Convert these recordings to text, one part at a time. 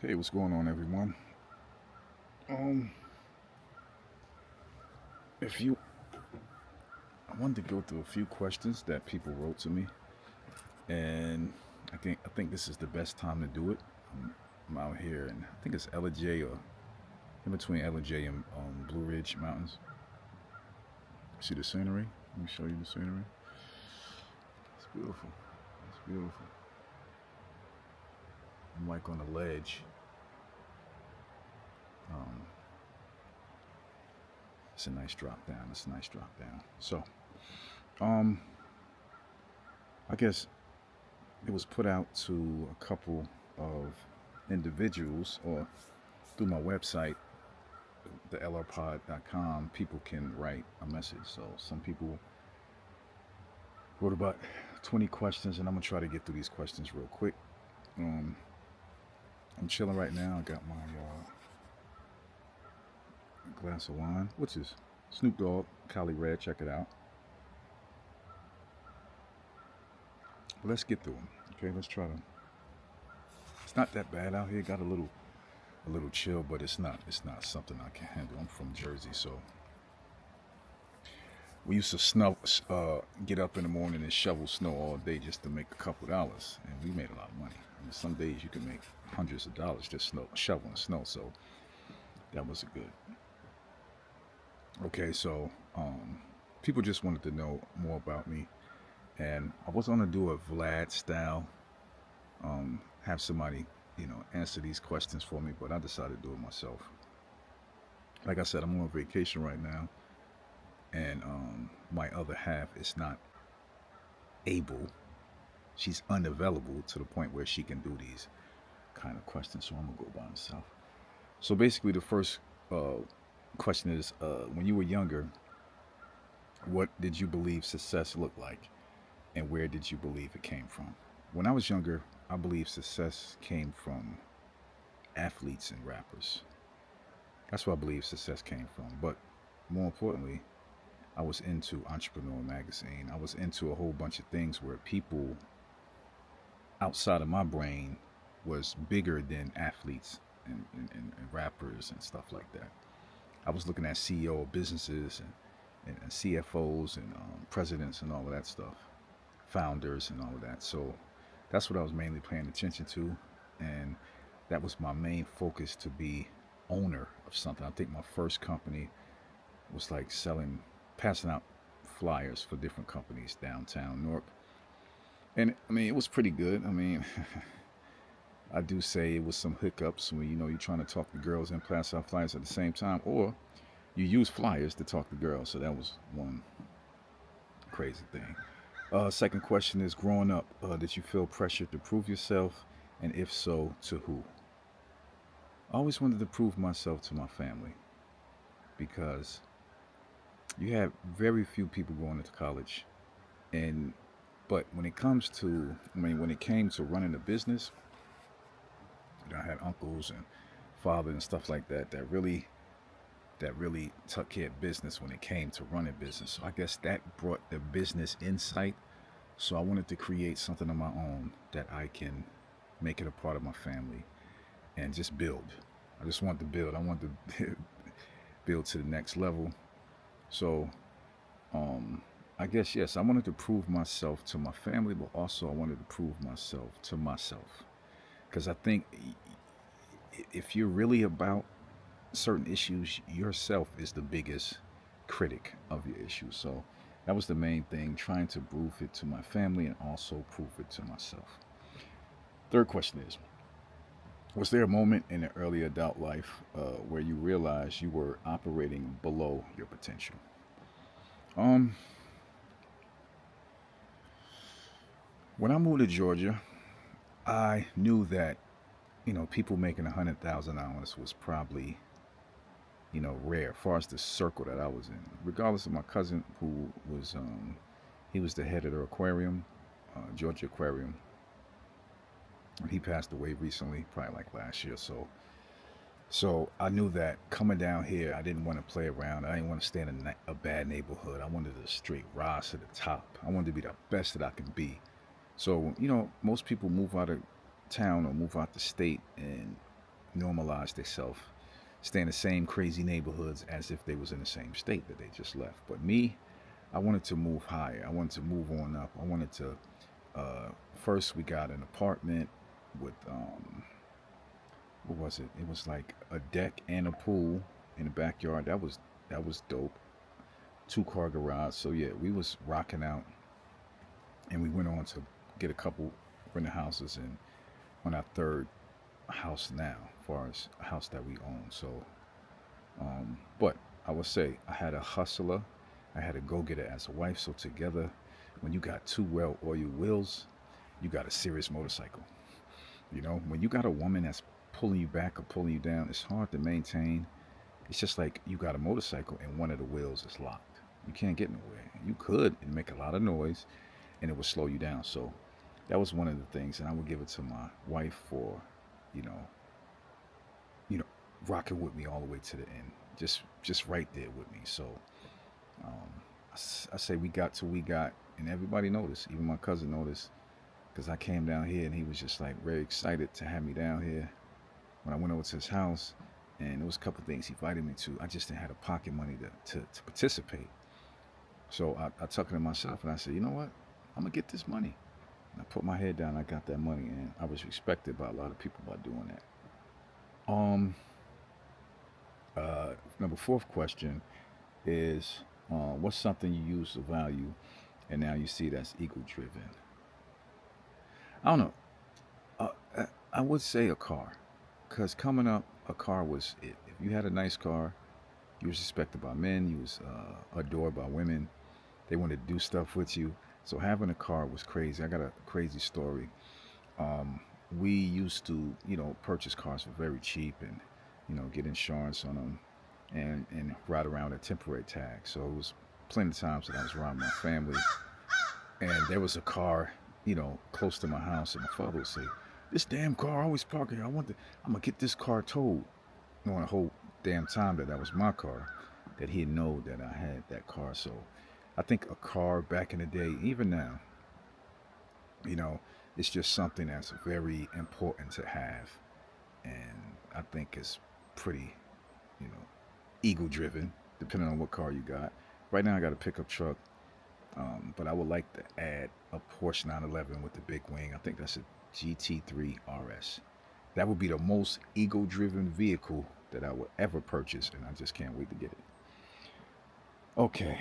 Hey, what's going on, everyone? Um, if you, I wanted to go through a few questions that people wrote to me, and I think this is the best time to do it. I'm out here, and I think it's Ella J or in between Ella J and Blue Ridge Mountains. See the scenery? Let me show you the scenery. It's beautiful. It's beautiful. I'm like on a ledge. Um, it's a nice drop down. It's a nice drop down. So, um, I guess it was put out to a couple of individuals or through my website, thelrpod.com. People can write a message. So some people wrote about 20 questions, and I'm gonna try to get through these questions real quick. Um, I'm chilling right now. I got my glass of wine, which is Snoop Dogg, Cali Red. Check it out. But let's get through them. Okay, let's try to. It's not that bad out here. Got a little chill, but it's not something I can handle. I'm from Jersey, so we used to get up in the morning and shovel snow all day just to make a couple dollars, and we made a lot of money. I mean, some days you can make hundreds of dollars just shoveling snow. So that was a good. Okay, so people just wanted to know more about me, and I was gonna do a Vlad style, have somebody, answer these questions for me, but I decided to do it myself. Like I said, I'm on vacation right now, and my other half is not able. She's unavailable to the point where she can do these kind of questions. So I'm gonna go by myself. So basically, the first uh, question is: when you were younger, what did you believe success looked like, and where did you believe it came from? When I was younger, I believe success came from athletes and rappers. That's where I believe success came from. But more importantly, I was into Entrepreneur Magazine. I was into a whole bunch of things where people outside of my brain was bigger than athletes and rappers and stuff like that. I was looking at CEO of businesses and CFOs and presidents and all of that stuff, founders and all of that. So that's what I was mainly paying attention to, and that was my main focus to be owner of something. I think my first company was like passing out flyers for different companies downtown Newark, and I mean it was pretty good. I mean, I do say it was some hiccups when you're trying to talk to girls and pass out flyers at the same time, or you use flyers to talk to girls. So that was one crazy thing. Second question is: growing up, did you feel pressured to prove yourself, and if so, to who? I always wanted to prove myself to my family because you have very few people going into college, and but when it came to running a business, I had uncles and father and stuff like that really took care of business when it came to running business. So I guess that brought the business insight. So I wanted to create something of my own that I can make it a part of my family and just build. I just wanted to build. I wanted to build to the next level. So I guess yes, I wanted to prove myself to my family, but also I wanted to prove myself to myself because I think if you're really about certain issues, yourself is the biggest critic of your issues. So that was the main thing, trying to prove it to my family and also prove it to myself. Third question is: was there a moment in the early adult life where you realized you were operating below your potential? Um, when I moved to Georgia, I knew that people making $100,000 was probably rare as far as the circle that I was in. Regardless of my cousin who was he was the head of the aquarium, Georgia Aquarium. He passed away recently, probably like last year. So I knew that coming down here, I didn't want to play around. I didn't want to stay in a bad neighborhood. I wanted to straight rise to the top. I wanted to be the best that I can be. So most people move out of town or move out the state, and normalize themselves, stay in the same crazy neighborhoods as if they was in the same state that they just left. But me, I wanted to move higher. I wanted to move on up. I wanted to. First, we got an apartment with what was it? It was like a deck and a pool in the backyard. That was dope. 2 car garage. So yeah, we was rocking out, and we went on to get a couple rental houses and on our third house now, as far as a house that we own. So, but I would say I had a hustler, I had a go getter as a wife. So together, when you got two well-oiled wheels, you got a serious motorcycle. When you got a woman that's pulling you back or pulling you down, it's hard to maintain. It's just like you got a motorcycle and one of the wheels is locked. You can't get nowhere. You could and make a lot of noise, and it would slow you down. So that was one of the things, and I would give it to my wife for, you know, you know, rocking with me all the way to the end, just right there with me. So um, I say we got, and everybody noticed, even my cousin noticed, because I came down here and he was just like very excited to have me down here. When I went over to his house, and there was a couple of things he invited me to, I just didn't have the pocket money to participate. So I took it to myself and I said, you know what? I'm gonna get this money. And I put my head down. I got that money, and I was respected by a lot of people by doing that. Um, Number fourth question is, what's something you used to value and now you see that's ego driven? I don't know. I would say a car, because coming up, a car was it. If you had a nice car, you was respected by men. You was adored by women. They wanted to do stuff with you. So having a car was crazy. I got a crazy story. Um, we used to, purchase cars for very cheap and, get insurance on them and ride around at temporary tag. So it was plenty of times that I was around my family and there was a car, close to my house, and my father would say, "This damn car always parking here. I'm gonna get this car towed." Knowing the whole damn time that was my car, that he'd know that I had that car. So I think a car back in the day, even now, you know, it's just something that's very important to have, and I think it's pretty, you know, ego driven, depending on what car you got. Right now, I got a pickup truck, but I would like to add a Porsche 911 with the big wing. I think that's a GT3 RS. That would be the most ego driven vehicle that I would ever purchase, and I just can't wait to get it. Okay,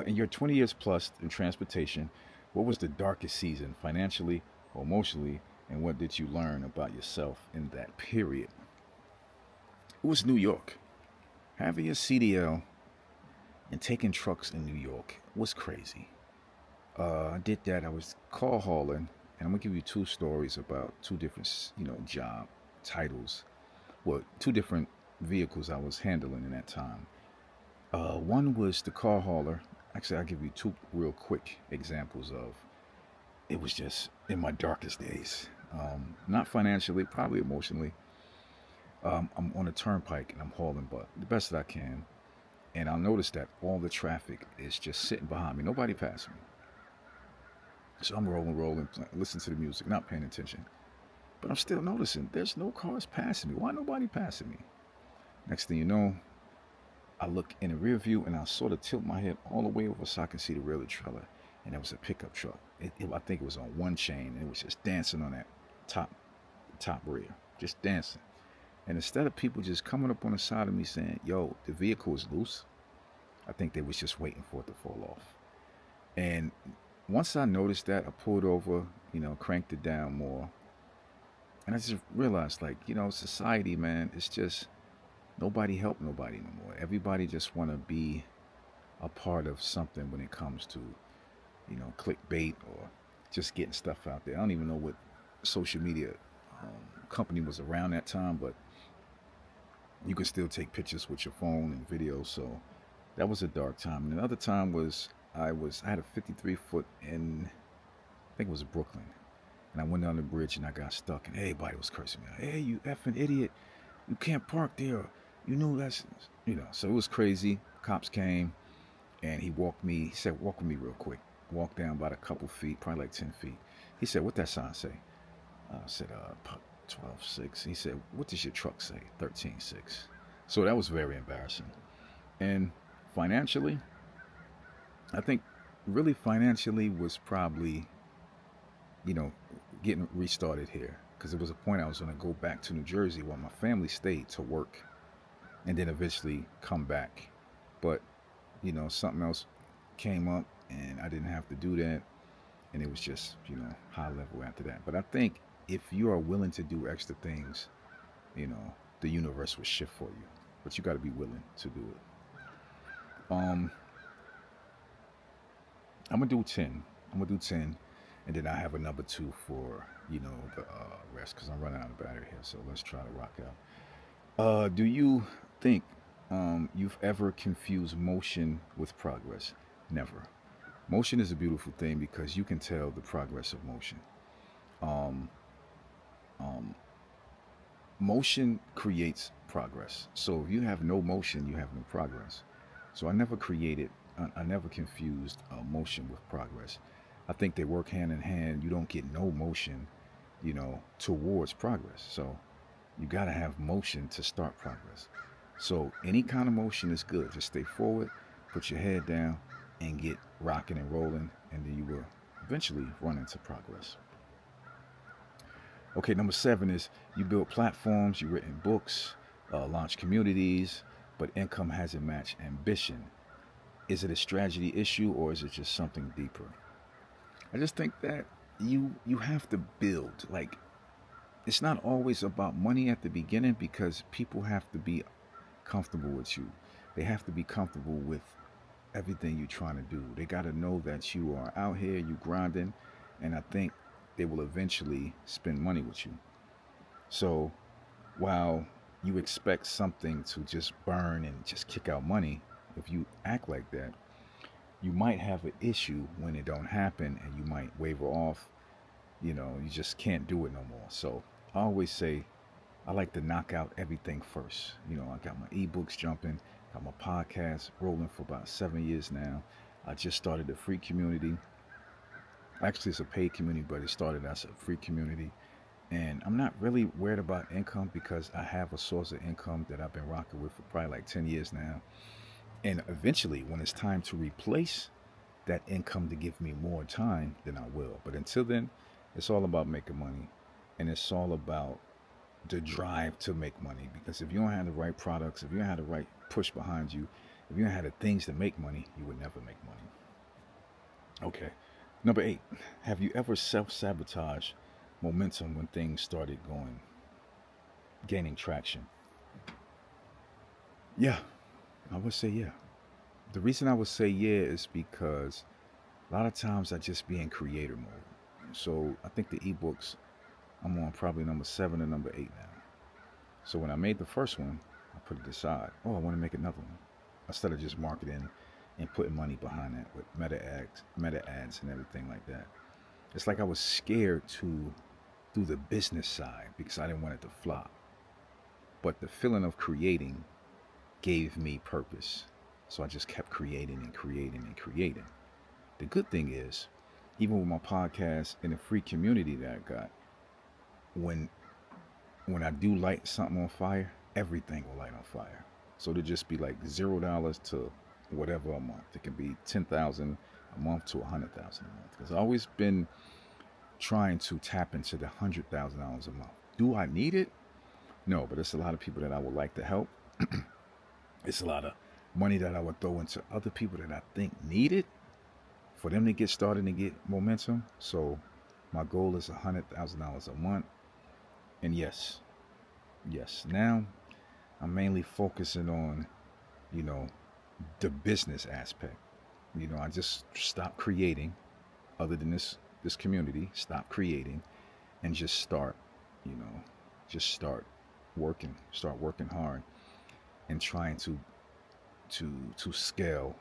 in your 20 years plus in transportation, what was the darkest season financially or emotionally, and what did you learn about yourself in that period? It was New York. Having a CDL and taking trucks in New York was crazy. I did that. I was call hauling, and I'm gonna give you two stories about two different, job titles. Well, two different vehicles I was handling in that time. One was the car hauler. Actually, I'll give you two real quick examples of. It was just in my darkest days. Not financially, probably emotionally. I'm on a turnpike and I'm hauling, but the best that I can. And I'll notice that all the traffic is just sitting behind me. Nobody passing me. So I'm rolling, listen to the music, not paying attention. But I'm still noticing there's no cars passing me. Why nobody passing me? Next thing you know, I look in the rear view and I sort of tilt my head all the way over so I can see the rear of the trailer. And it was a pickup truck. I think it was on one chain and it was just dancing on that top top rear, just dancing. And instead of people just coming up on the side of me saying, "Yo, the vehicle is loose," I think they was just waiting for it to fall off. And once I noticed that, I pulled over, cranked it down more, and I just realized, like, society, man, it's just nobody help nobody no more. Everybody just want to be a part of something when it comes to, clickbait or just getting stuff out there. I don't even know what social media company was around that time, but you could still take pictures with your phone and videos. So that was a dark time. And another time was I had a 53 foot in, I think it was Brooklyn, and I went down the bridge and I got stuck, and everybody was cursing me. "Hey, you effing idiot! You can't park there. You know that's." So it was crazy. Cops came and he walked me. He said, "Walk with me real quick." Walked down about a couple feet, probably like 10 feet. He said, "What that sign say?" I said, 12.6. He said, "What does your truck say?" 13.6. So that was very embarrassing. And financially, I think really financially was probably, you know, getting restarted here because it was a point I was going to go back to New Jersey while my family stayed to work and then eventually come back. But, something else came up and I didn't have to do that. And it was just, high level after that. But I think if you are willing to do extra things, you know, the universe will shift for you. But you got to be willing to do it. Um, I'm gonna do 10. I'm gonna do 10, and then I have a number two for the rest because I'm running out of battery here. So let's try to rock out. Do you think you've ever confused motion with progress? Never. Motion is a beautiful thing because you can tell the progress of motion. Um, um, Motion creates progress. So if you have no motion, you have no progress. So I never confused motion with progress. I think they work hand in hand. You don't get no motion, towards progress. So you got to have motion to start progress. So any kind of motion is good. Just stay forward, put your head down, and get rocking and rolling, and then you will eventually run into progress. Okay, number 7 is you build platforms, you've written books, launch communities, but income hasn't matched ambition. Is it a strategy issue or is it just something deeper? I just think that you have to build. Like it's not always about money at the beginning because people have to be comfortable with you. They have to be comfortable with everything you're trying to do. They got to know that you are out here, you grinding, and I think they will eventually spend money with you. So while you expect something to just burn and just kick out money, if you act like that, you might have an issue when it don't happen and you might waver off. You just can't do it no more. So I always say I like to knock out everything first. I got my ebooks jumping, got my podcast rolling for about 7 years now. I just started a free community. Actually, it's a paid community, but it started as a free community. And I'm not really worried about income because I have a source of income that I've been rocking with for probably like 10 years now. And eventually, when it's time to replace that income to give me more time, then I will. But until then, it's all about making money. And it's all about the drive to make money. Because if you don't have the right products, if you don't have the right push behind you, if you don't have the things to make money, you would never make money. Okay. Number 8, have you ever self sabotaged momentum when things started gaining traction? Yeah, I would say yeah. The reason I would say yeah is because a lot of times I just be in creator mode. So I think the ebooks, I'm on probably number 7 and number 8 now. So when I made the first one, I put it aside. Oh, I want to make another one. Instead of just marketing and putting money behind that with meta ads and everything like that. It's like I was scared to do the business side because I didn't want it to flop. But the feeling of creating gave me purpose. So I just kept creating and creating and creating. The good thing is, even with my podcast and the free community that I got, when when I do light something on fire, everything will light on fire. So to just be like $0 to whatever a month. It can be 10,000 a month to 100,000 a month. Because I've always been trying to tap into the $100,000 a month. Do I need it? No, but it's a lot of people that I would like to help. It's a lot of money that I would throw into other people that I think need it for them to get started and get momentum. So my goal is $100,000 a month. And yes, now I'm mainly focusing on, you know, the business aspect. I just stopped creating, other than this community, stop creating, and just start, you know, just start working hard, and trying to scale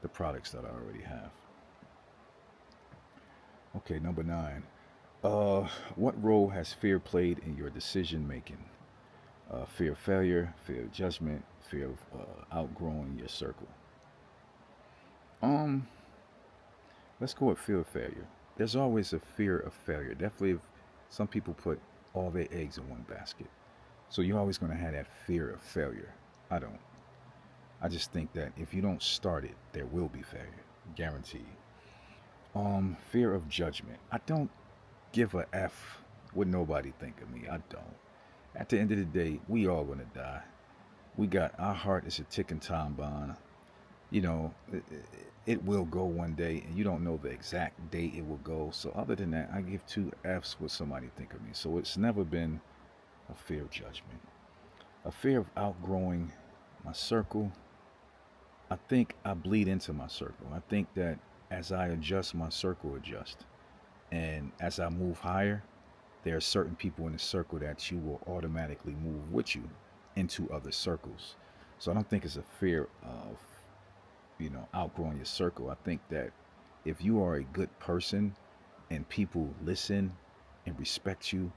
the products that I already have. Okay, number 9. What role has fear played in your decision making? Fear of failure, fear of judgment, fear of outgrowing your circle. Um, let's go with fear of failure. There's always a fear of failure. Definitely, if some people put all their eggs in one basket. So you're always going to have that fear of failure. I don't. I just think that if you don't start it, there will be failure, guaranteed. Fear of judgment. I don't give a f what nobody think of me. I don't. At the end of the day, we all gonna die. We got our heart is a ticking time bomb. You know, it will go one day, and you don't know the exact date it will go. So other than that, I give two f's what somebody think of me. So it's never been a fear of judgment, a fear of outgrowing my circle. I think I bleed into my circle. I think that as I adjust, my circle adjusts. And as I move higher, there are certain people in the circle that you will automatically move with you into other circles. So I don't think it's a fear of, outgrowing your circle. I think that if you are a good person and people listen and respect you,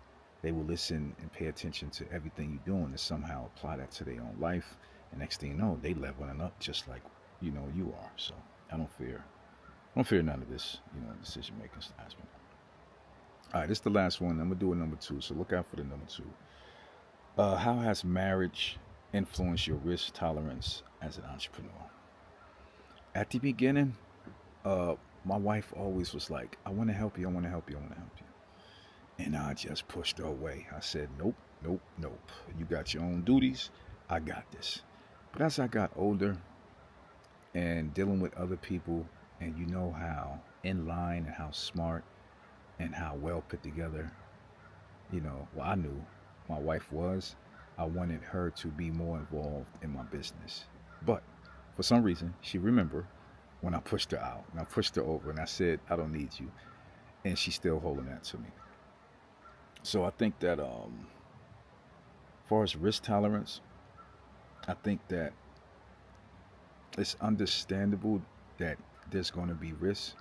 they will listen and pay attention to everything you're doing and somehow apply that to their own life. And next thing you know, they leveling up just like you are. So I don't fear. I don't fear none of this, decision making aspect. All right, this is the last one. I'm gonna do a number two, so look out for the number two. How has marriage influenced your risk tolerance as an entrepreneur? At the beginning, my wife always was like, "I want to help you. I want to help you. I want to help you," and I just pushed her away. I said, "Nope, nope, nope. You got your own duties. I got this." But as I got older and dealing with other people, and you know how in line and how smart and how well put together I knew my wife was. I wanted her to be more involved in my business. But for some reason, she remembered when I pushed her out and I pushed her over and I said, I don't need you. And she's still holding that to me. So I think that, as far as risk tolerance, I think that it's understandable that there's going to be risks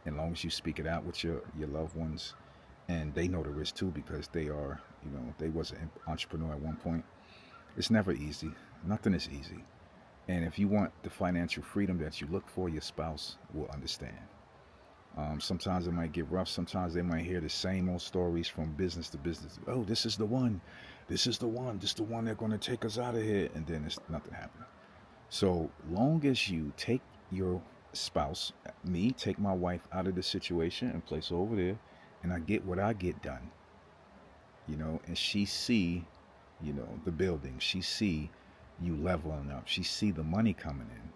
as long as you speak it out with your loved ones and they know the risk too because they are, they was an entrepreneur at one point. It's never easy. Nothing is easy. And if you want the financial freedom that you look for, your spouse will understand. Sometimes it might get rough. Sometimes they might hear the same old stories from business to business. Oh, this is the one. This is the one. This is the one that's going to take us out of here. And then it's nothing happening. So long as you take your spouse, me, take my wife out of the situation and place her over there, and I get what I get done, and she see, the building. She see you leveling up. She see the money coming in.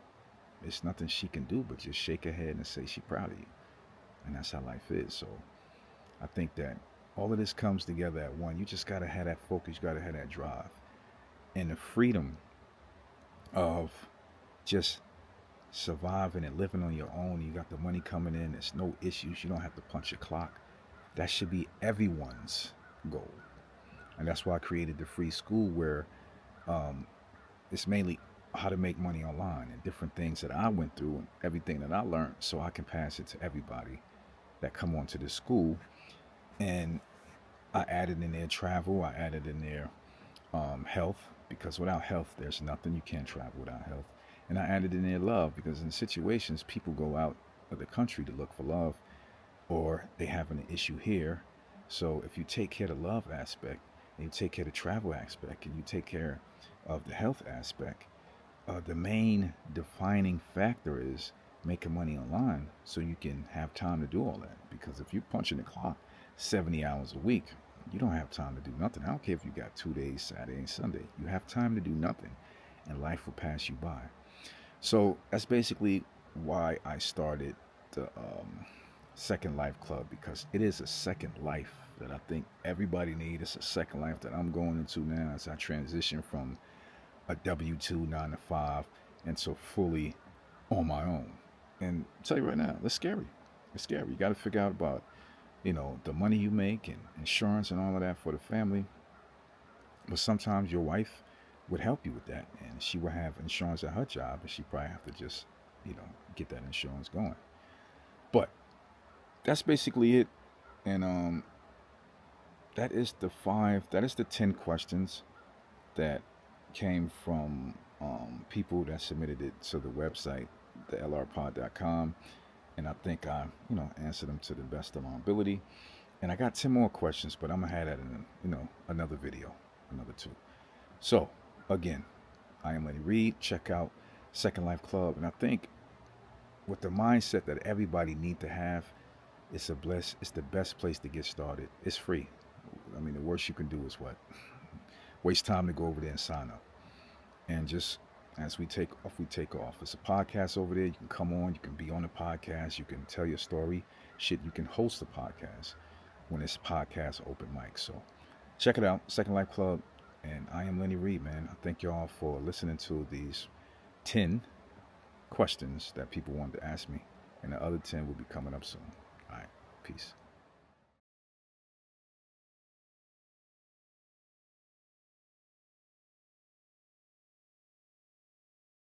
There's nothing she can do but just shake her head and say she proud of you. And that's how life is. So I think that all of this comes together at one. You just gotta have that focus, you gotta have that drive. And the freedom of just surviving and living on your own. You got the money coming in, there's no issues, you don't have to punch a clock. That should be everyone's goal. And that's why I created the free school where um, it's mainly how to make money online and different things that I went through and everything that I learned so I can pass it to everybody that come onto the school. And I added in their travel, I added in their health, because without health, there's nothing. You can't travel without health. And I added in their love, because in situations, people go out of the country to look for love, or they have an issue here. So if you take care of the love aspect, and you take care of the travel aspect, and you take care of the health aspect, the main defining factor is making money online so you can have time to do all that. Because if you're punching the clock 70 hours a week, you don't have time to do nothing. I don't care if you got 2 days, Saturday and Sunday. You have time to do nothing, and life will pass you by. So that's basically why I started the Second Life Club, because it is a second life that I think everybody needs. It's a second life that I'm going into now as I transition from a W 2 9 to 5 into fully on my own. And I'll tell you right now, it's scary. It's scary. You got to figure out about the money you make and insurance and all of that for the family. But sometimes your wife would help you with that, and she would have insurance at her job, and she probably have to just you know get that insurance going. But that's basically it. And that is the five. That is the 10 questions that came from people that submitted it to the website, the lrpod.com, and I think I answered them to the best of my ability. And I got 10 more questions, but I'm gonna have that in another video, another two. So again, I am Lenny Reed. Check out Second Life Club, and I think with the mindset that everybody need to have, it's the best place to get started. It's free. I mean, the worst you can do is what? Waste time to go over there and sign up. And just as we take off. It's a podcast over there. You can come on, you can be on the podcast, you can tell your story. Shit, you can host a podcast when it's podcast open mic. So check it out, Second Life Club. And I am Lenny Reed, man. I thank y'all for listening to these 10 questions that people wanted to ask me. And the other 10 will be coming up soon. All right, peace.